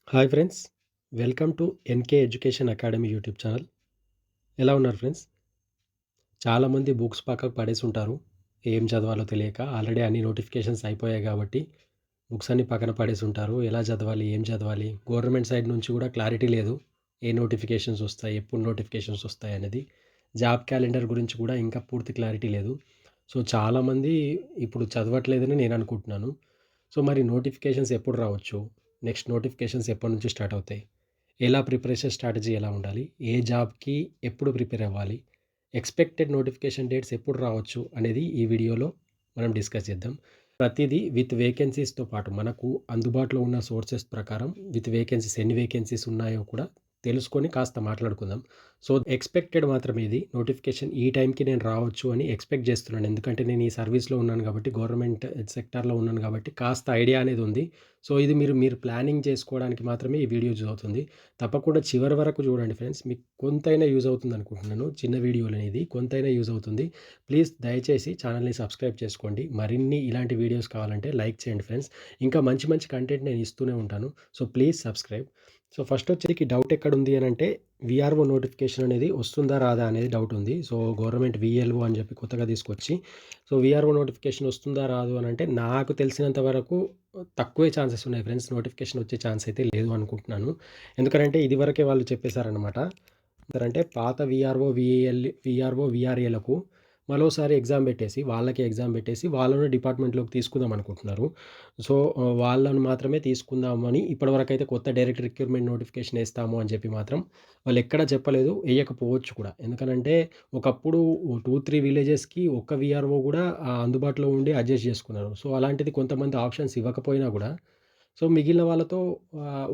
Hi friends. Welcome to NK education academy YouTube channel. ఎలా ఉన్నారు friends? చాలామంది books పక్కకు పడేసుంటారు. ఏం చదవాలో తెలియక. ఆల్రెడీ అన్ని నోటిఫికేషన్స్ అయిపోయాయి కాబట్టి బుక్స్ అన్నీ పక్కన పడేసుంటారు. ఎలా చదవాలి? ఏం చదవాలి? గవర్నమెంట్ సైడ్ నుంచి కూడా క్లారిటీ లేదు. ఏ నోటిఫికేషన్స్ వస్తాయి? ఎప్పుడు నోటిఫికేషన్స్ వస్తాయనేది. జాబ్ క్యాలెండర్ గురించి కూడా ఇంకా పూర్తి క్లారిటీ లేదు. సో, చాలామంది ఇప్పుడు చదవట్లేదని నేను అనుకుంటున్నాను. సో, మరి నోటిఫికేషన్స్ ఎప్పుడు రావచ్చు? నెక్స్ట్ నోటిఫికేషన్స్ ఎప్పటినుంచి స్టార్ట్ అవుతాయి? ఎలా ప్రిపరేషన్ స్ట్రాటజీ ఎలా ఉండాలి? ఏ జాబ్‌కి ఎప్పుడు ప్రిపేర్ అవ్వాలి? ఎక్స్‌పెక్టెడ్ నోటిఫికేషన్ డేట్స్ ఎప్పుడు రావచ్చు అనేది ఈ వీడియోలో మనం డిస్కస్ చేద్దాం. ప్రతీదీ విత్ వేకెన్సీస్‌తో పాటు మనకు అందుబాటులో ఉన్న సోర్సెస్ ప్రకారం విత్ వేకెన్సీస్ ఎన్ని వేకెన్సీస్ ఉన్నాయో కూడా తెలుసుకొని కాస్త మాట్లాడుకుందాం. సో, ఎక్స్‌పెక్టెడ్ మాత్రమే ఇది. నోటిఫికేషన్ ఈ టైంకి నేను రావచ్చు అని ఎక్స్‌పెక్ట్ చేస్తున్నాను. ఎందుకంటే నేను ఈ సర్వీస్‌లో ఉన్నాను కాబట్టి, గవర్నమెంట్ సెక్టార్‌లో ఉన్నాను కాబట్టి కాస్త ఐడియా అనేది ఉంది. సో, ఇది మీరు ప్లానింగ్ చేసుకోవడానికి మాత్రమే ఈ వీడియో యూజ్ అవుతుంది. తప్పకుండా చివరి వరకు చూడండి ఫ్రెండ్స్. మీకు కొంతైనా యూజ్ అవుతుందనుకుంటున్నాను. చిన్న వీడియోలనేది కొంతైనా యూజ్ అవుతుంది. ప్లీజ్ దయచేసి ఛానల్‌ని సబ్స్క్రైబ్ చేసుకోండి. మరిన్ని ఇలాంటి వీడియోస్ కావాలంటే లైక్ చేయండి ఫ్రెండ్స్. ఇంకా మంచి మంచి కంటెంట్ నేను ఇస్తూనే ఉంటాను. So, please subscribe. So, first వచ్చేసి డౌట్ ఎక్కడుంది అనంటే వీఆర్ఓ నోటిఫికేషన్ అనేది వస్తుందా? రాదా? అనేది డౌట్ ఉంది. సో, గవర్నమెంట్ వీఎల్ఓ అని చెప్పి కొత్తగా తీసుకొచ్చి సో, వీఆర్ఓ నోటిఫికేషన్ వస్తుందా? రాదు అనంటే నాకు తెలిసినంత వరకు తక్కువే ఛాన్సెస్ ఉన్నాయి ఫ్రెండ్స్. నోటిఫికేషన్ వచ్చే ఛాన్స్ అయితే లేదు అనుకుంటున్నాను. ఎందుకనంటే ఇదివరకే వాళ్ళు చెప్పేసారనమాట. అంటే పాత వీఆర్ఓ, వీఆర్ఏలకు మరోసారి ఎగ్జామ్ పెట్టేసి, వాళ్ళకి ఎగ్జామ్ పెట్టేసి వాళ్ళను డిపార్ట్మెంట్‌లోకి తీసుకుందాం అనుకుంటున్నారు. సో, వాళ్ళను మాత్రమే తీసుకుందామని ఇప్పటివరకైతే కొత్త డైరెక్ట్ రిక్రూట్‌మెంట్ నోటిఫికేషన్ ఏస్తాము అని చెప్పి మాత్రం వాళ్ళెక్కడ చెప్పలేదు. ఎయ్యకపోవచ్చు కూడా. ఎందుకనంటే ఒకప్పుడు 2, 3 విలేజెస్‌కి ఒక్క వీఆర్ఓ గూడా అందుబాటులో ఉండి అడ్జస్ట్ చేసుకున్నారు. సో, అలాంటిది కొంతమంది ఆప్షన్స్ ఇవ్వకపోయినా గూడా సో, మిగిలిన వాళ్ళతో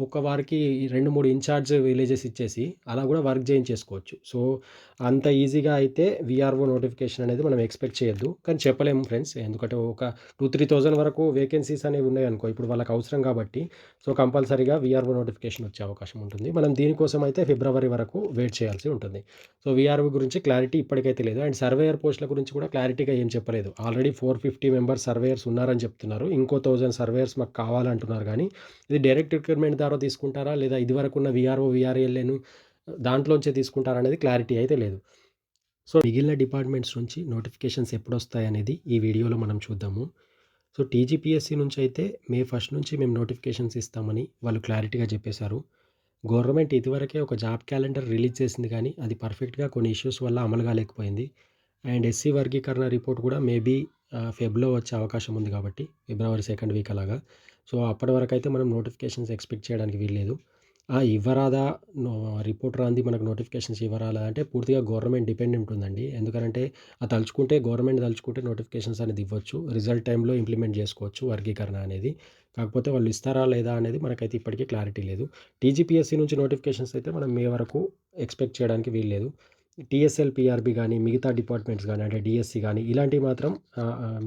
ఒక వారికి 2, 3 ఇన్‌చార్జ్ విలేజెస్ ఇచ్చేసి అలా గూడా వర్క్ చేయించేసుకోవచ్చు. సో, అంత ఈజీగా అయితే వీఆర్ఓ నోటిఫికేషన్ అనేది మనం ఎక్స్‌పెక్ట్ చేయొద్దు. కానీ చెప్పలేము ఫ్రెండ్స్. ఎందుకంటే ఒక 2, 3,000 వరకు వేకెన్సీస్ అనేవి ఉన్నాయనుకో ఇప్పుడు వాళ్ళకి అవసరం కాబట్టి సో, కంపల్సరీగా వీఆర్ఓ నోటిఫికేషన్ వచ్చే అవకాశం ఉంటుంది. మనం దీనికోసం అయితే ఫిబ్రవరి వరకు వెయిట్ చేయాల్సి ఉంటుంది. సో, వీఆర్ఓ గురించి క్లారిటీ ఇప్పటికైతే లేదు. అండ్ సర్వేయర్ పోస్ట్‌ల గురించి కూడా క్లారిటీగా ఏం చెప్పలేదు. ఆల్రెడీ 450 మెంబర్స్ సర్వేయర్స్ ఉన్నారని చెప్తున్నారు. ఇంకో 1000 సర్వేయర్స్ మాకు కావాలంటున్నారు గానీ, ఇది డైరెక్ట్ రిక్రూట్‌మెంట్ ద్వారా తీసుకుంటారా? లేదా ఇదివరకున్న వీఆర్ఓ, వీఆర్ఏలను దాంట్లోంచే తీసుకుంటారా? అనేది క్లారిటీ అయితే లేదు. సో, మిగిలిన డిపార్ట్మెంట్స్ నుంచి నోటిఫికేషన్స్ ఎప్పుడొస్తాయనేది ఈ వీడియోలో మనం చూద్దాము. సో, టీజీపీఎస్సీ నుంచయితే మే 1 నుంచి మేము నోటిఫికేషన్స్ ఇస్తామని వాళ్ళు క్లారిటీగా చెప్పేశారు. గవర్నమెంట్ ఇదివరకే ఒక జాబ్ క్యాలెండర్ రిలీజ్ చేసింది కానీ, అది పర్ఫెక్ట్‌గా కొన్ని ఇష్యూస్ వల్ల అమలు కాలేకపోయింది. అండ్ ఎస్సీ వర్గీకరణ రిపోర్ట్ కూడా మేబీ ఫెబ్‌లో వచ్చే అవకాశం ఉంది కాబట్టి, ఫిబ్రవరి సెకండ్ వీక్ అలాగా. సో, అప్పటి వరకైతే మనం నోటిఫికేషన్స్ ఎక్స్‌పెక్ట్ చేయడానికి వీల్లేదు. ఇవ్వరాదా నో రిపోర్ట్ రాంది మనకు నోటిఫికేషన్స్ ఇవ్వరాలా అంటే పూర్తిగా గవర్నమెంట్ డిపెండెంట్ ఉందండి. ఎందుకనంటే గవర్నమెంట్ తలుచుకుంటే నోటిఫికేషన్స్ అనేది ఇవ్వచ్చు. రిజల్ట్ టైమ్‌లో ఇంప్లిమెంట్ చేసుకోవచ్చు వర్గీకరణ అనేది. కాకపోతే వాళ్ళు ఇస్తారా లేదా అనేది మనకైతే ఇప్పటికీ క్లారిటీ లేదు. టీజీపీఎస్సీ నుంచి నోటిఫికేషన్స్ అయితే మనం మే వరకు ఎక్స్‌పెక్ట్ చేయడానికి వీల్లేదు. టీఎస్ఎల్, పీఆర్‌బీ గానీ, మిగతా డిపార్ట్మెంట్స్ గానీ, అంటే డీఎస్సీ గానీ, ఇలాంటివి మాత్రం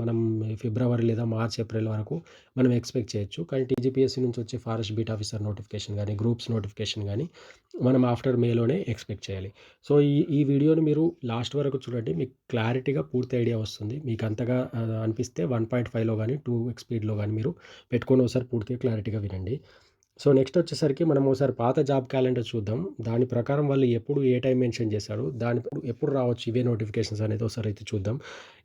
మనం ఫిబ్రవరి లేదా మార్చ్, ఏప్రిల్ వరకు మనం ఎక్స్‌పెక్ట్ చేయొచ్చు. కానీ టీజీపీఎస్సీ నుంచి వచ్చే ఫారెస్ట్ బీట్ ఆఫీసర్ నోటిఫికేషన్ గానీ, గ్రూప్స్ నోటిఫికేషన్ గానీ, మనం ఆఫ్టర్ మేలోనే ఎక్స్‌పెక్ట్ చేయాలి. సో, ఈ వీడియోని మీరు లాస్ట్ వరకు చూడండి. మీకు క్లారిటీగా పూర్తి ఐడియా వస్తుంది. మీకు అంతగా అనిపిస్తే 1.5లో గానీ, 2x స్పీడ్‌లో గానీ మీరు పెట్టుకొని ఒకసారి పూర్తిగా క్లారిటీగా వినండి. సో, నెక్స్ట్ వచ్చేసరికి మనం ఒకసారి పాత జాబ్ క్యాలెండర్ చూద్దాం. దాని ప్రకారం వాళ్ళు ఎప్పుడు ఏ టైం మెన్షన్ చేశారు. ఎప్పుడు రావచ్చు ఇవే నోటిఫికేషన్స్ అనేది ఒకసారి అయితే చూద్దాం.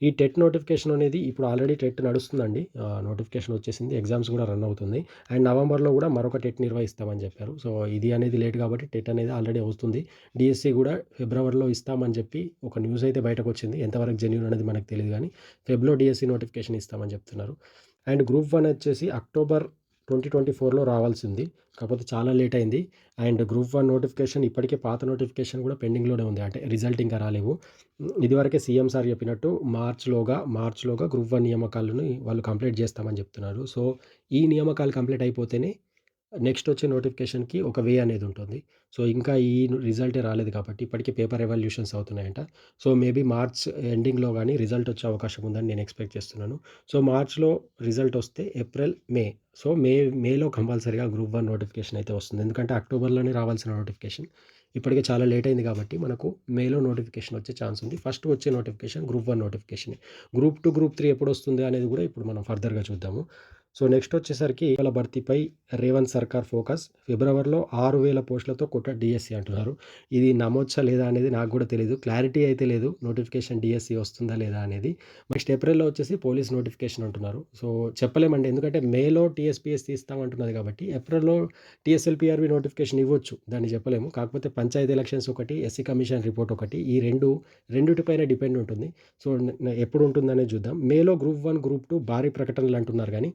ఈ టెట్ నోటిఫికేషన్ అనేది ఇప్పుడు ఆల్రెడీ టెట్ నడుస్తుందండి. నోటిఫికేషన్ వచ్చేసింది. ఎగ్జామ్స్ కూడా రన్ అవుతుంది. అండ్ నవంబర్‌లో కూడా మరొక టెట్ నిర్వహిస్తామని చెప్పారు. సో, ఇది అనేది లేట్ కాబట్టి టెట్ అనేది ఆల్రెడీ వస్తుంది. డీఎస్సీ కూడా ఫిబ్రవరిలో ఇస్తామని చెప్పి ఒక న్యూస్ అయితే బయటకొచ్చింది. ఎంతవరకు జెన్యూన్ అనేది మనకు తెలీదు గానీ, ఫెబ్‌లో డీఎస్సీ నోటిఫికేషన్ ఇస్తామని చెప్తున్నారు. అండ్ గ్రూప్ 1 వచ్చేసి అక్టోబర్ 2024లో రావాల్సింది. కాకపోతే చాలా లేట్ అయింది. అండ్ గ్రూప్ 1 నోటిఫికేషన్ ఇప్పటికే పాత నోటిఫికేషన్ కూడా పెండింగ్‌లోనే ఉంది. అంటే రిజల్ట్ ఇంకా రాలేవు. ఇదివరకే సీఎం సార్ చెప్పినట్టు మార్చ్‌లోగా గ్రూప్ 1 నియామకాలను వాళ్ళు కంప్లీట్ చేస్తామని చెప్తున్నారు. సో, ఈ నియామకాలు కంప్లీట్ అయిపోతేనే నెక్స్ట్ వచ్చే నోటిఫికేషన్‌కి ఒక వే అనేదుంటుంది. సో, ఇంకా ఈ రిజల్టే రాలేదు కాబట్టి ఇప్పటికే పేపర్ ఎవల్యూషన్స్ అవుతున్నాయంట. సో, మేబీ మార్చ్ ఎండింగ్‌లో గాని రిజల్ట్ వచ్చే అవకాశం ఉందని నేను ఎక్స్‌పెక్ట్ చేస్తున్నాను. సో, మార్చ్‌లో రిజల్ట్ వస్తే ఏప్రిల్, మే. సో, మేలో కంపల్సరీగా గ్రూప్ 1 నోటిఫికేషన్ అయితే వస్తుంది. ఎందుకంటే అక్టోబర్‌లోనే రావాల్సిన నోటిఫికేషన్. ఇప్పటికే చాలా లేట్ అయింది కాబట్టి మనకు మేలో నోటిఫికేషన్ వచ్చే ఛాన్స్ ఉంది. ఫస్ట్ వచ్చే నోటిఫికేషన్ గ్రూప్ 1 నోటిఫికేషనే. గ్రూప్ 2, గ్రూప్ 3 ఎప్పుడొస్తుంది అనేది కూడా ఇప్పుడు మనం ఫర్దర్‌గా చూద్దాము. సో నెక్స్ట్ వచ్చేసరికి ఇటీవల భర్తీపై రేవంత్ సర్కార్ ఫోకస్. ఫిబ్రవరిలో 6,000 పోస్టులతో కొత్త డీఎస్సీ అంటున్నారు. ఇది నమ్మొచ్చా లేదా అనేది నాకు గూడా తెలీదు. క్లారిటీ అయితే లేదు. నోటిఫికేషన్ డీఎస్సీ వస్తుందా లేదా అనేది. నెక్స్ట్ ఏప్రిల్‌లో వచ్చేసి పోలీస్ నోటిఫికేషన్ అంటున్నారు. సో చెప్పలేమండి. ఎందుకంటే మేలో టీఎస్‌పీఎస్సీ ఇస్తామంటున్నది కాబట్టి ఏప్రిల్‌లో టీఎస్ఎల్‌పీఆర్‌బీ నోటిఫికేషన్ ఇవ్వచ్చు. దాన్ని చెప్పలేము. కాకపోతే పంచాయతీ ఎలక్షన్స్ ఒకటి, ఎస్సీ కమిషన్ రిపోర్ట్ ఒకటి. ఈ రెండిటిపైన డిపెండ్ ఉంటుంది. సో ఎప్పుడు ఉంటుందనేది చూద్దాం. మేలో గ్రూప్ 1, గ్రూప్ 2 భారీ ప్రకటనలు అంటున్నారు గానీ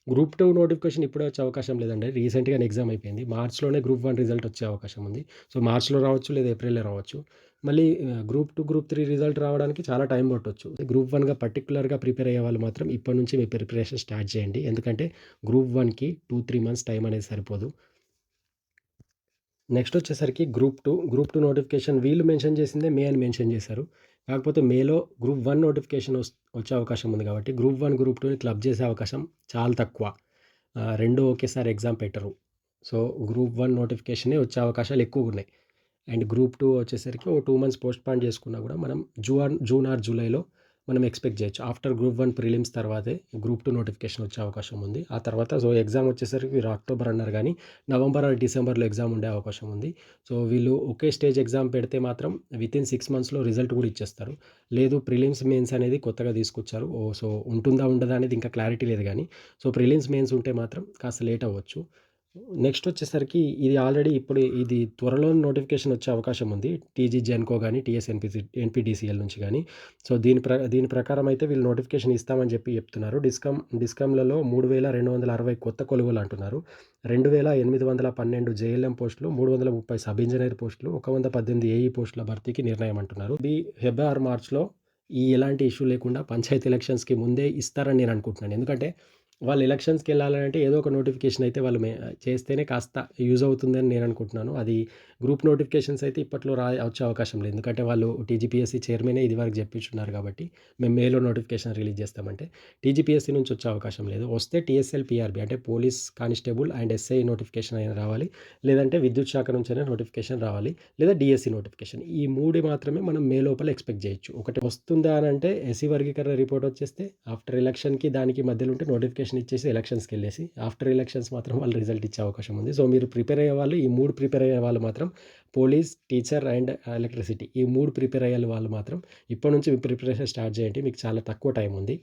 గ్రూప్ 2 నోటిఫికేషన్ ఇప్పుడే వచ్చే అవకాశం లేదండి. రీసెంట్‌గానే ఎగ్జామ్ అయిపోయింది. మార్చ్‌లోనే గ్రూప్ 1 రిజల్ట్ వచ్చే అవకాశం ఉంది. సో మార్చ్‌లో రావచ్చు లేదా ఏప్రిల్‌లో రావచ్చు. మళ్ళీ గ్రూప్ 2, గ్రూప్ 3 రిజల్ట్ రావడానికి చాలా టైం పట్టొచ్చు. గ్రూప్ 1గా పర్టిక్యులర్‌గా ప్రిపేర్ అయ్యే వాళ్ళు మాత్రం ఇప్పటి నుంచి మీ ప్రిపరేషన్ స్టార్ట్ చేయండి. ఎందుకంటే గ్రూప్ 1కి 2, 3 మంత్స్ టైం అనేది సరిపోదు. నెక్స్ట్ వచ్చేసరికి గ్రూప్ 2 నోటిఫికేషన్ వీళ్ళు మెన్షన్ చేసిందే మే అని మెన్షన్ చేశారు. కాకపోతే మేలో గ్రూప్ 1 నోటిఫికేషన్ వచ్చే అవకాశం ఉంది కాబట్టి గ్రూప్ 1, గ్రూప్ 2ని క్లబ్ చేసే అవకాశం చాలా తక్కువ. 2 ఒకేసారి ఎగ్జామ్ పెట్టరు. సో, గ్రూప్ 1 నోటిఫికేషనే వచ్చే అవకాశాలు ఎక్కువగున్నాయి. అండ్ గ్రూప్ 2 వచ్చేసరికి ఓ 2 మంత్స్ పోస్ట్‌పోన్ చేసుకున్నా గూడా మనం జూన్ ఆర్ జూలైలో మనం ఎక్స్‌పెక్ట్ చేయొచ్చు. ఆఫ్టర్ గ్రూప్ 1 ప్రిలిమ్స్ తర్వాతే గ్రూప్ 2 నోటిఫికేషన్ వచ్చే అవకాశం ఉంది. ఆ తర్వాత ఎగ్జామ్ వచ్చేసరికి వీరు అక్టోబర్ అన్నారు గానీ, నవంబర్ ఆర్ డిసెంబర్‌లో ఎగ్జామ్ ఉండే అవకాశం ఉంది. సో, వీళ్ళు ఒకే స్టేజ్ ఎగ్జామ్ పెడితే మాత్రం వితిన్ 6 మంత్స్‌లో రిజల్ట్ గూడా ఇచ్చేస్తారు. లేదు ప్రిలిమ్స్, మెయిన్స్ అనేది కొత్తగా తీసుకొచ్చారు. సో, ఉంటుందా? ఉండదా? అనేది ఇంకా క్లారిటీ లేదు గానీ, సో, ప్రిలిమ్స్, మెయిన్స్ ఉంటే మాత్రం కాస్త లేట్ అవ్వచ్చు. నెక్స్ట్ వచ్చేసరికి ఇది ఆల్రెడీ ఇప్పుడు ఇది త్వరలో నోటిఫికేషన్ వచ్చే అవకాశం ఉంది. టీజీ జెన్‌కో గాని, ఎన్‌పీడీసీఎల్ నుంచి గాని. సో, దీని ప్రకారం అయితే వీళ్ళు నోటిఫికేషన్ ఇస్తామని చెప్తున్నారు. డిస్కంలలో 3,260 కొత్త కొలువులు అంటున్నారు. 2,812 జేఎల్ఎం పోస్టులు, 330 సబ్ ఇంజినీర్ పోస్టులు, 118 ఏఈ పోస్టుల భర్తీకి నిర్ణయం అంటున్నారు. ఫెబ్రవరి, మార్చ్‌లో ఎలాంటి ఇష్యూ లేకుండా పంచాయతీ ఎలక్షన్స్‌కి ముందే ఇస్తారని నేను అనుకుంటున్నాను. ఎందుకంటే వాళ్ళు ఎలక్షన్స్‌కెళ్ళాలంటే ఏదో ఒక నోటిఫికేషన్ అయితే వాళ్ళు చేస్తేనే కాస్త యూజ్ అవుతుందని నేను అనుకుంటున్నాను. అది గ్రూప్ నోటిఫికేషన్స్ అయితే ఇప్పట్లో వచ్చే అవకాశం లేదు. ఎందుకంటే వాళ్ళు టీజీపీఎస్సీ చైర్మనే ఇదివరకు చెప్పించున్నారు కాబట్టి, మేము మేలో నోటిఫికేషన్ రిలీజ్ చేస్తామంటే, టీజీపీఎస్సీ నుంచి వచ్చే అవకాశం లేదు. వస్తే టీఎస్ఎల్, పీఆర్బీ అంటే police constable and SI notification అయినా రావాలి. లేదంటే విద్యుత్ శాఖ నుంచైనా నోటిఫికేషన్ రావాలి. లేదా డీఎస్సీ నోటిఫికేషన్. ఈ 3 మాత్రమే మనం మే లోపల ఎక్స్‌పెక్ట్ చేయొచ్చు. ఒకటి వస్తుందా అనంటే ఎస్సీ వర్గీకరణ రిపోర్ట్ వచ్చేస్తే ఆఫ్టర్ ఎలక్షన్‌కి దానికి మధ్యలో ఉంటే నోటిఫికేషన్ ఇచ్చేసి ఎలక్షన్స్‌కెళ్ళేసి ఆఫ్టర్ ఎలక్షన్స్ మాత్రం వాళ్ళు రిజల్ట్ ఇచ్చే అవకాశం ఉంది. సో, మీరు ప్రిపేర్ అయ్యేవాళ్ళు ఈ 3 ప్రిపేర్ అయ్యే వాళ్ళు మాత్రం పోలీస్, టీచర్ అండ్ ఎలక్ట్రిసిటీ ఈ 3 ప్రిపేర్ అయ్యే వాళ్ళు మాత్రం ఇప్పటి నుంచి మీ ప్రిపరేషన్ స్టార్ట్ చేయండి. మీకు చాలా తక్కువ టైం ఉంది.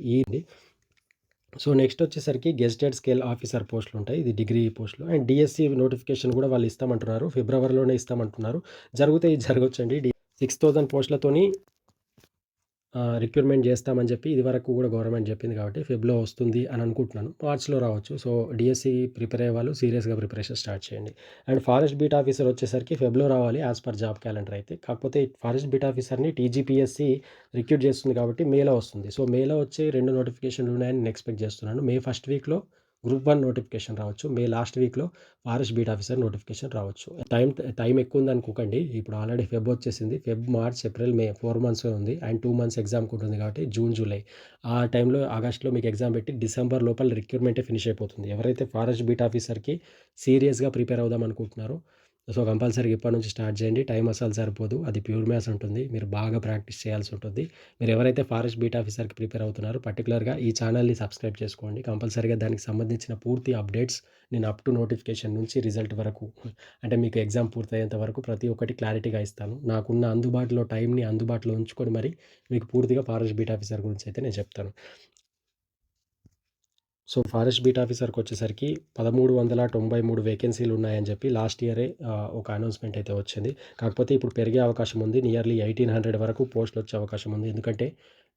సో, నెక్స్ట్ వచ్చేసరికి గెజిటెడ్ స్కేల్ ఆఫీసర్ పోస్టులుంటాయి. ఇది డిగ్రీ పోస్టులు అండ్ డీఎస్సీ నోటిఫికేషన్ గూడా వాళ్ళు ఇస్తామంటున్నారు. ఫిబ్రవరిలోనే ఇస్తామంటున్నారు. ఇది జరగొచ్చండి. 6,000 పోస్టులతోని రిక్రూట్‌మెంట్ చేస్తామని చెప్పి ఇదివరకు కూడా గవర్నమెంట్ చెప్పింది కాబట్టి ఫెబ్‌లో వస్తుంది అని అనుకుంటున్నాను. మార్చ్‌లో రావచ్చు. సో, డీఎస్సీ ప్రిపేర్ అయ్యే వాళ్ళు సీరియస్‌గా ప్రిపరేషన్ స్టార్ట్ చేయండి. అండ్ ఫారెస్ట్ బీట్ ఆఫీసర్ వచ్చేసరికి ఫెబ్‌లో రావాలి యాస్ పర్ జాబ్ క్యాలెండర్ అయితే. కాకపోతే ఫారెస్ట్ బీట్ ఆఫీసర్‌ని టీజీపీఎస్సీ రిక్రూట్ చేస్తుంది కాబట్టి మేలో వస్తుంది. సో, మేలో వచ్చే 2 నోటిఫికేషన్‌లు ఉన్నాయని నేను ఎక్స్‌పెక్ట్ చేస్తున్నాను. మే ఫస్ట్ వీక్‌లో గ్రూప్ 1 నోటిఫికేషన్ రావచ్చు. మే లాస్ట్ వీక్‌లో ఫారెస్ట్ బీట్ ఆఫీసర్ నోటిఫికేషన్ రావచ్చు. టైం ఎక్కువుందనుకోకండి. ఇప్పుడు ఆల్రెడీ ఫెబ్ వచ్చేసింది. మార్చ్, ఏప్రిల్, మే 4 మంత్సే ఉంది. అండ్ 2 మంత్స్ ఎగ్జామ్‌కి ఉంటుంది కాబట్టి జూన్, జూలై ఆ టైంలో ఆగస్ట్‌లో మీకు ఎగ్జామ్ పెట్టి డిసెంబర్ లోపల రిక్రూట్‌మెంటే ఫినిష్ అయిపోతుంది. ఎవరైతే ఫారెస్ట్ బీట్ ఆఫీసర్‌కి సీరియస్‌గా ప్రిపేర్ అవుదాం అనుకుంటున్నారో సో, కంపల్సరీగా ఇప్పటి నుంచి స్టార్ట్ చేయండి. టైం అస్సలు సరిపోదు. అది ప్యూర్ మ్యాథ్స్ ఉంటుంది. మీరు బాగా ప్రాక్టీస్ చేయాల్సి ఉంటుంది. మీరు ఎవరైతే ఫారెస్ట్ బీట్ ఆఫీసర్‌కి ప్రిపేర్ అవుతున్నారో పర్టిక్యులర్‌గా ఈ ఛానల్‌ని సబ్స్క్రైబ్ చేసుకోండి. కంపల్సరీగా దానికి సంబంధించిన పూర్తి అప్డేట్స్ నేను అప్ టు నోటిఫికేషన్ నుంచి రిజల్ట్ వరకు అంటే మీకు ఎగ్జామ్ పూర్తయ్యేంత వరకు ప్రతి ఒక్కటి క్లారిటీగా ఇస్తాను. నాకున్న టైంని అందుబాటులో ఉంచుకొని మరి మీకు పూర్తిగా ఫారెస్ట్ బీట్ ఆఫీసర్ గురించి అయితే నేను చెప్తాను. సో, ఫారెస్ట్ బీట్ ఆఫీసర్‌కొచ్చేసరికి 1,393 వేకెన్సీలున్నాయని చెప్పి లాస్ట్ ఇయరే ఒక అనౌన్స్‌మెంట్ అయితే వచ్చింది. కాకపోతే ఇప్పుడు పెరిగే అవకాశం ఉంది. నియర్లీ 1,800 వరకు పోస్టులొచ్చే అవకాశం ఉంది. ఎందుకంటే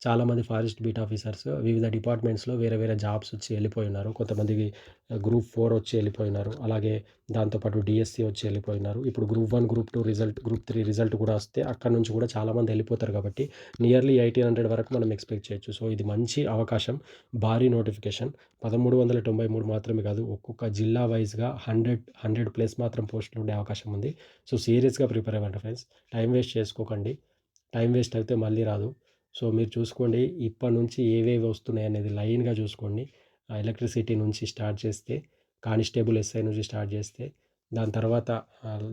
చాలామంది ఫారెస్ట్ బీట్ ఆఫీసర్స్ వివిధ డిపార్ట్మెంట్స్‌లో వేరే వేరే జాబ్స్ వచ్చి వెళ్ళిపోయున్నారు. కొంతమంది గ్రూప్ 4 వచ్చి వెళ్ళిపోయినారు. అలాగే దాంతో పాటు డీఎస్సీ వచ్చి వెళ్ళిపోయినారు. ఇప్పుడు group 1, group 2 result, group 3 result కూడా వస్తే అక్కడి నుంచి కూడా చాలామంది వెళ్ళిపోతారు కాబట్టి నియర్లీ 1,800 వరకు మనం ఎక్స్‌పెక్ట్ చేయొచ్చు. సో, ఇది మంచి అవకాశం. భారీ నోటిఫికేషన్. 1393 మాత్రమే కాదు. ఒక్కొక్క జిల్లా వైస్‌గా 100 ప్లస్ మాత్రం పోస్టులు ఉండే అవకాశం ఉంది. సో, సీరియస్‌గా ప్రిపేర్ అవ్వండి ఫ్రెండ్స్. టైం వేస్ట్ చేసుకోకండి. టైం వేస్ట్ అయితే మళ్ళీ రాదు. సో, మీరు చూసుకోండి ఇప్పటి నుంచి ఏవేవి వస్తున్నాయనేది లైన్‌గా చూసుకోండి. ఎలక్ట్రిసిటీ నుంచి స్టార్ట్ చేస్తే, కానిస్టేబుల్ ఎస్ఐ నుంచి స్టార్ట్ చేస్తే, దాని తర్వాత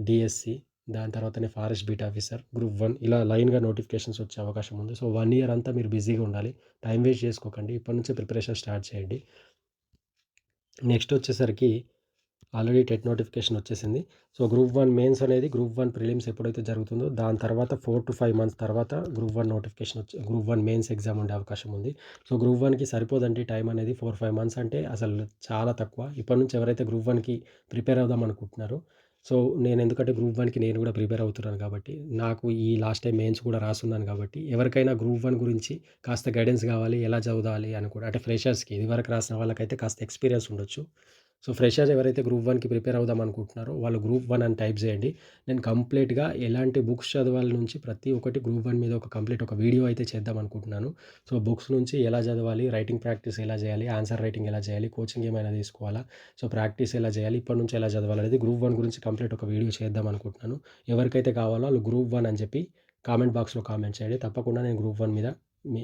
డీఎస్సీ, దాని తర్వాతనే ఫారెస్ట్ బీట్ ఆఫీసర్, గ్రూప్ 1 ఇలా లైన్‌గా నోటిఫికేషన్స్ వచ్చే అవకాశం ఉంది. సో, 1 ఇయర్ అంతా మీరు బిజీగా ఉండాలి. టైం వేస్ట్ చేసుకోకండి. ఇప్పటి నుంచే ప్రిపరేషన్ స్టార్ట్ చేయండి. నెక్స్ట్ వచ్చేసరికి ఆల్రెడీ టెట్ నోటిఫికేషన్ వచ్చేసింది. సో, గ్రూప్ 1 మెయిన్స్ అనేది గ్రూప్ 1 ప్రిలిమ్స్ ఎప్పుడైతే జరుగుతుందో దాని తర్వాత 4-5 మంత్స్ తర్వాత group 1 notification group 1 mains exam ఉండే అవకాశం ఉంది. సో, గ్రూప్ 1కి సరిపోదండి టైం అనేది 4-5 మంత్స్ అంటే అసలు చాలా తక్కువ. ఇప్పటి నుంచి ఎవరైతే గ్రూప్ 1కి ప్రిపేర్ అవుదాం అనుకుంటున్నారో, సో, నేను ఎందుకంటే గ్రూప్ 1కి నేను కూడా ప్రిపేర్ అవుతున్నాను కాబట్టి, నాకు ఈ లాస్ట్ టైం మెయిన్స్ కూడా రాసున్నాను కాబట్టి, ఎవరికైనా గ్రూప్ 1 గురించి కాస్త గైడెన్స్ కావాలి, ఎలా చదవాలి అని కూడా అంటే ఫ్రెషర్స్‌కి ఇదివరకు రాసిన వాళ్ళకైతే కాస్త ఎక్స్‌పీరియన్స్ ఉండొచ్చు. సో, ఫ్రెషర్స్ ఎవరైతే గ్రూప్ 1కి ప్రిపేర్ అవుదాం అనుకుంటున్నారో వాళ్ళు గ్రూప్ 1 అని టైప్ చేయండి. నేను కంప్లీట్‌గా ఎలాంటి బుక్స్ చదవాలి నుంచి ప్రతి ఒక్కటి గ్రూప్ 1 మీద ఒక వీడియో అయితే చేద్దాం అనుకుంటున్నాను. సో, బుక్స్ నుంచి ఎలా చదవాలి, రైటింగ్ ప్రాక్టీస్ ఎలా చేయాలి, ఆన్సర్ రైటింగ్ ఎలా చేయాలి, కోచింగ్ ఏమైనా తీసుకోవాలా, సో, ప్రాక్టీస్ ఎలా చేయాలి, ఇప్పటి నుంచి ఎలా చదవాలనేది గ్రూప్ 1 గురించి కంప్లీట్ ఒక వీడియో చేద్దాం అనుకుంటున్నాను. ఎవరికైతే కావాలో వాళ్ళు గ్రూప్ 1 అని చెప్పి కామెంట్ బాక్స్‌లో కామెంట్ చేయండి. తప్పకుండా నేను గ్రూప్ 1 మీద మీ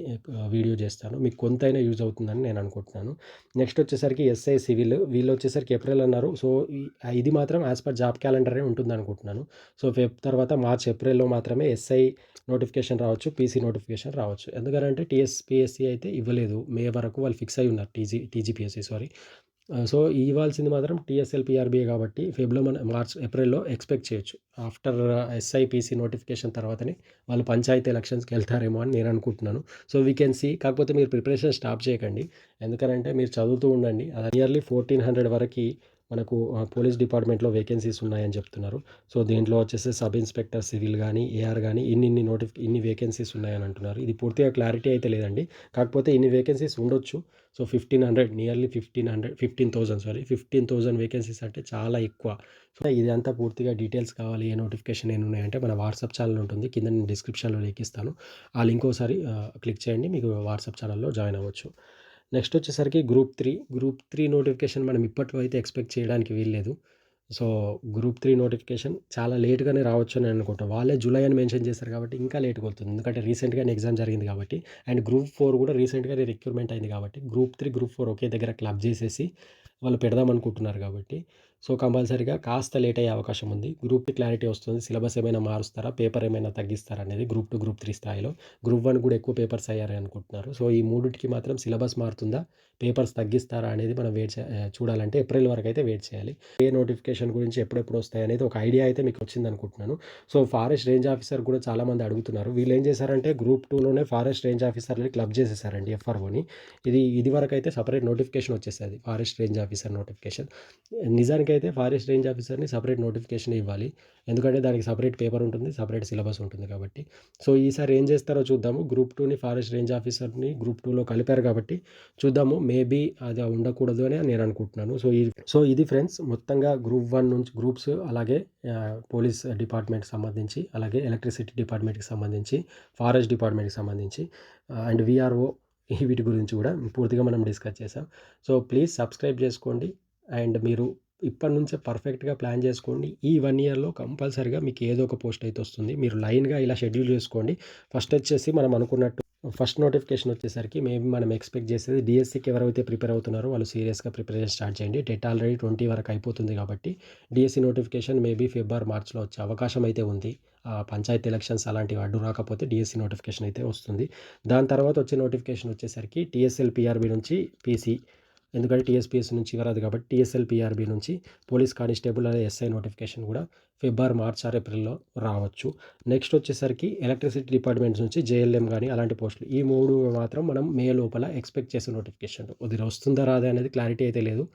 వీడియో చేస్తాను. మీకు కొంతైనా యూజ్ అవుతుందని నేను అనుకుంటున్నాను. నెక్స్ట్ వచ్చేసరికి ఎస్ఐ సివిల్ వీళ్ళొచ్చేసరికి ఏప్రిల్ అన్నారు. సో, ఇది మాత్రం యాస్ పర్ జాబ్ క్యాలెండరే ఉంటుందనుకుంటున్నాను. సో, ఫెబ్ తర్వాత మార్చ్, ఏప్రిల్‌లో మాత్రమే ఎస్ఐ నోటిఫికేషన్ రావచ్చు. పీసీ నోటిఫికేషన్ రావచ్చు. ఎందుకనంటే టీఎస్‌పీఎస్సీ అయితే ఇవ్వలేదు. మే వరకు వాళ్ళు ఫిక్స్ అయ్యి ఉన్నారు. TGPSC sorry. సో, ఇవ్వాల్సింది మాత్రం టీఎస్ఎల్, పీఆర్బీఏ కాబట్టి ఫెబ్‌లో మార్చ్, ఏప్రిల్‌లో ఎక్స్‌పెక్ట్ చేయొచ్చు. ఆఫ్టర్ ఎస్ఐ, పీసీ నోటిఫికేషన్ తర్వాతనే వాళ్ళు పంచాయతీ ఎలక్షన్స్‌కెళ్తారేమో అని నేను అనుకుంటున్నాను. So, we can see. కాకపోతే మీరు ప్రిపరేషన్ స్టాప్ చేయకండి. ఎందుకనంటే మీరు చదువుతూ ఉండండి. నియర్లీ 1400 వరకి మనకు పోలీస్ డిపార్ట్మెంట్‌లో వేకెన్సీస్ ఉన్నాయని చెప్తున్నారు. సో, దీంట్లో వచ్చేసి సబ్ ఇన్స్‌పెక్టర్ సివిల్ గానీ, ఏఆర్ గానీ ఇన్ని వేకెన్సీస్ ఉన్నాయని అంటున్నారు. ఇది పూర్తిగా క్లారిటీ అయితే లేదండి. కాకపోతే ఇన్ని వేకెన్సీస్ ఉండొచ్చు. సో, 15,000 వేకెన్సీస్ అంటే చాలా ఎక్కువ. సో, ఇదంతా పూర్తిగా డీటెయిల్స్ కావాలి. ఏ నోటిఫికేషన్ ఏమున్నాయంటే మన వాట్సాప్ ఛానెల్ ఉంటుంది. కింద నేను డిస్క్రిప్షన్‌లో లింక్ ఇస్తాను. ఆ లింక్ ఒకసారి క్లిక్ చేయండి. మీకు వాట్సాప్ ఛానెల్‌లో జాయిన్ అవ్వచ్చు. నెక్స్ట్ వచ్చేసరికి గ్రూప్ 3 నోటిఫికేషన్ మనం ఇప్పట్లో అయితే ఎక్స్‌పెక్ట్ చేయడానికి వీల్లేదు. సో, గ్రూప్ 3 నోటిఫికేషన్ చాలా లేట్‌గానే రావచ్చని అనుకుంటా. వాళ్ళే జులై అని మెన్షన్ చేశారు కాబట్టి ఇంకా లేట్‌గా అవుతుంది. ఎందుకంటే రీసెంట్‌గానే ఎగ్జామ్ జరిగింది కాబట్టి. అండ్ గ్రూప్ 4 కూడా రీసెంట్‌గానే రిక్రూట్‌మెంట్ అయింది కాబట్టి గ్రూప్ 3, గ్రూప్ 4 ఒకే దగ్గర క్లబ్ చేసేసి వాళ్ళు పెడదాం అనుకుంటున్నారు కాబట్టి, సో, కంపల్సరీగా కాస్త లేట్ అయ్యే అవకాశం ఉంది. గ్రూప్‌కి క్లారిటీ వస్తుంది. సిలబస్ ఏమైనా మారుస్తారా? పేపర్ ఏమైనా తగ్గిస్తారా? అనేది గ్రూప్ 2, గ్రూప్ 3 స్థాయిలో. గ్రూప్ 1 కూడా ఎక్కువ పేపర్స్ అయ్యారని అనుకుంటున్నారు. సో, ఈ మూడిటికి మాత్రం సిలబస్ మారుతుందా? పేపర్స్ తగ్గిస్తారా? అనేది మనం చూడాలంటే ఏప్రిల్ వరకైతే వెయిట్ చేయాలి. ఏ నోటిఫికేషన్ గురించి ఎప్పుడెప్పుడు వస్తాయనేది ఒక ఐడియా అయితే మీకు వచ్చిందనుకుంటున్నాను. సో, ఫారెస్ట్ రేంజ్ ఆఫీసర్ కూడా చాలామంది అడుగుతున్నారు. వీళ్ళేం చేశారంటే గ్రూప్ 2లోనే ఫారెస్ట్ రేంజ్ ఆఫీసర్‌ని క్లబ్ చేసేసారండి ఎఫ్ఆర్ఓని. ఇదివరకైతే సెపరేట్ నోటిఫికేషన్ వచ్చేసేది. Forest range officer notification. నిజానికైతే ఫారెస్ట్ రేంజ్ ఆఫీసర్‌ని సెపరేట్ నోటిఫికేషన్ ఇవ్వాలి. ఎందుకంటే దానికి సెపరేట్ పేపర్ ఉంటుంది. సెపరేట్ సిలబస్ ఉంటుంది కాబట్టి. సో, ఈసారి ఏం చేస్తారో చూద్దాము. గ్రూప్ 2ని ఫారెస్ట్ రేంజ్ ఆఫీసర్‌ని గ్రూప్ 2లో కలిపారు కాబట్టి చూద్దాము. మేబీ అది ఉండకూడదు అని నేను అనుకుంటున్నాను. సో, ఇది ఫ్రెండ్స్ మొత్తంగా గ్రూప్ 1 నుంచి గ్రూప్స్ అలాగే పోలీస్ డిపార్ట్మెంట్‌కి సంబంధించి, అలాగే ఎలక్ట్రిసిటీ డిపార్ట్మెంట్‌కి సంబంధించి, ఫారెస్ట్ డిపార్ట్మెంట్‌కి సంబంధించి అండ్ వీఆర్ఓ వీటి గురించి కూడా పూర్తిగా మనం డిస్కస్ చేసాం. సో, ప్లీజ్ సబ్స్క్రైబ్ చేసుకోండి. అండ్ మీరు ఇప్పటి నుంచే పర్ఫెక్ట్‌గా ప్లాన్ చేసుకోండి. ఈ 1 ఇయర్‌లో కంపల్సరీగా మీకు ఏదో ఒక పోస్ట్ అయితే వస్తుంది. మీరు లైన్‌గా ఇలా షెడ్యూల్ చేసుకోండి. ఫస్ట్ వచ్చేసి మనం అనుకున్నట్టు ఫస్ట్ నోటిఫికేషన్ వచ్చేసరికి మేబీ మనం ఎక్స్‌పెక్ట్ చేసేది డీఎస్సీకి ఎవరైతే ప్రిపేర్ అవుతున్నారో వాళ్ళు సీరియస్‌గా ప్రిపరేషన్ స్టార్ట్ చేయండి. టెట్ ఆల్రెడీ 20 వరకు అయిపోతుంది కాబట్టి డీఎస్సీ నోటిఫికేషన్ మేబీ ఫిబ్రవరి, మార్చ్‌లో వచ్చే అవకాశం అయితే ఉంది. పంచాయతీ ఎలక్షన్స్ అలాంటివి అడ్డు రాకపోతే డీఎస్సీ నోటిఫికేషన్ అయితే వస్తుంది. దాని తర్వాత వచ్చే నోటిఫికేషన్ వచ్చేసరికి టీఎస్ఎల్, పీఆర్బీ నుంచి పీసీ. ఎందుకంటే టీఎస్‌పీఎస్సీ నుంచి రాదు కాబట్టి టీఎస్ఎల్, పీఆర్బీ నుంచి పోలీస్ కానిస్టేబుల్ అనే ఎస్ఐ నోటిఫికేషన్ కూడా ఫిబ్రవరి, మార్చ్ ఆర్ ఏప్రిల్‌లో రావచ్చు. నెక్స్ట్ వచ్చేసరికి ఎలక్ట్రిసిటీ డిపార్ట్మెంట్స్ నుంచి జేఎల్ఎం గాని అలాంటి పోస్టులు. ఈ 3 మాత్రం మనం మే లోపల ఎక్స్‌పెక్ట్ చేసే నోటిఫికేషన్‌లు. అది వస్తుందా రాదా అనేది క్లారిటీ అయితే లేదు.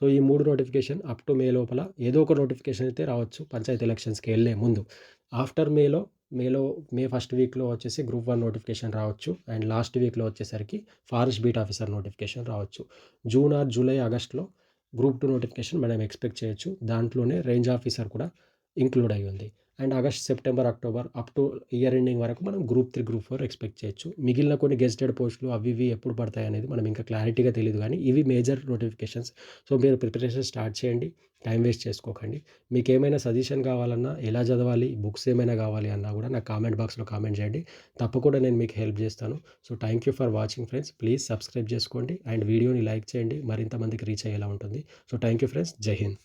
సో, ఈ 3 నోటిఫికేషన్ అప్ టు మే లోపల ఏదో ఒక నోటిఫికేషన్ అయితే రావచ్చు పంచాయతీ ఎలక్షన్స్‌కి ఎళ్ళే ముందు. ఆఫ్టర్ మేలో మే ఫస్ట్ వీక్‌లో వచ్చేసి గ్రూప్ 1 నోటిఫికేషన్ రావచ్చు. అండ్ లాస్ట్ వీక్‌లో వచ్చేసరికి ఫారెస్ట్ బీట్ ఆఫీసర్ నోటిఫికేషన్ రావచ్చు. జూన్ ఆర్ జూలై, ఆగస్ట్‌లో గ్రూప్ 2 నోటిఫికేషన్ మనం ఎక్స్‌పెక్ట్ చేయొచ్చు. దాంట్లోనే రేంజ్ ఆఫీసర్ కూడా ఇంక్లూడ్ అయ్యి ఉంది. And August, September, October up to year ending వరకు మనం గ్రూప్ 3, గ్రూప్ 4 ఎక్స్‌పెక్ట్ చేయొచ్చు. మిగిలిన కొన్ని గెజిటెడ్ పోస్టులు అవి ఇవి ఎప్పుడు పడతాయనేది మనం ఇంకా క్లారిటీగా తెలీదు గానీ ఇవి మేజర్ నోటిఫికేషన్స్. సో, మీరు ప్రిపరేషన్ స్టార్ట్ చేయండి. టైం వేస్ట్ చేసుకోకండి. మీకేమైనా సజెషన్ కావాలన్నా, ఎలా చదవాలి, బుక్స్ ఏమైనా కావాలి అన్నా కూడా నాకు కామెంట్ బాక్స్‌లో కామెంట్ చేయండి. తప్పకుండా నేను మీకు హెల్ప్ చేస్తాను. So, thank you for watching friends. Please subscribe చేసుకోండి అండ్ వీడియోని లైక్ చేయండి. మరింత మందికి రీచ్ అయ్యేలా ఉంటుంది. So, thank you friends. జై హింద్.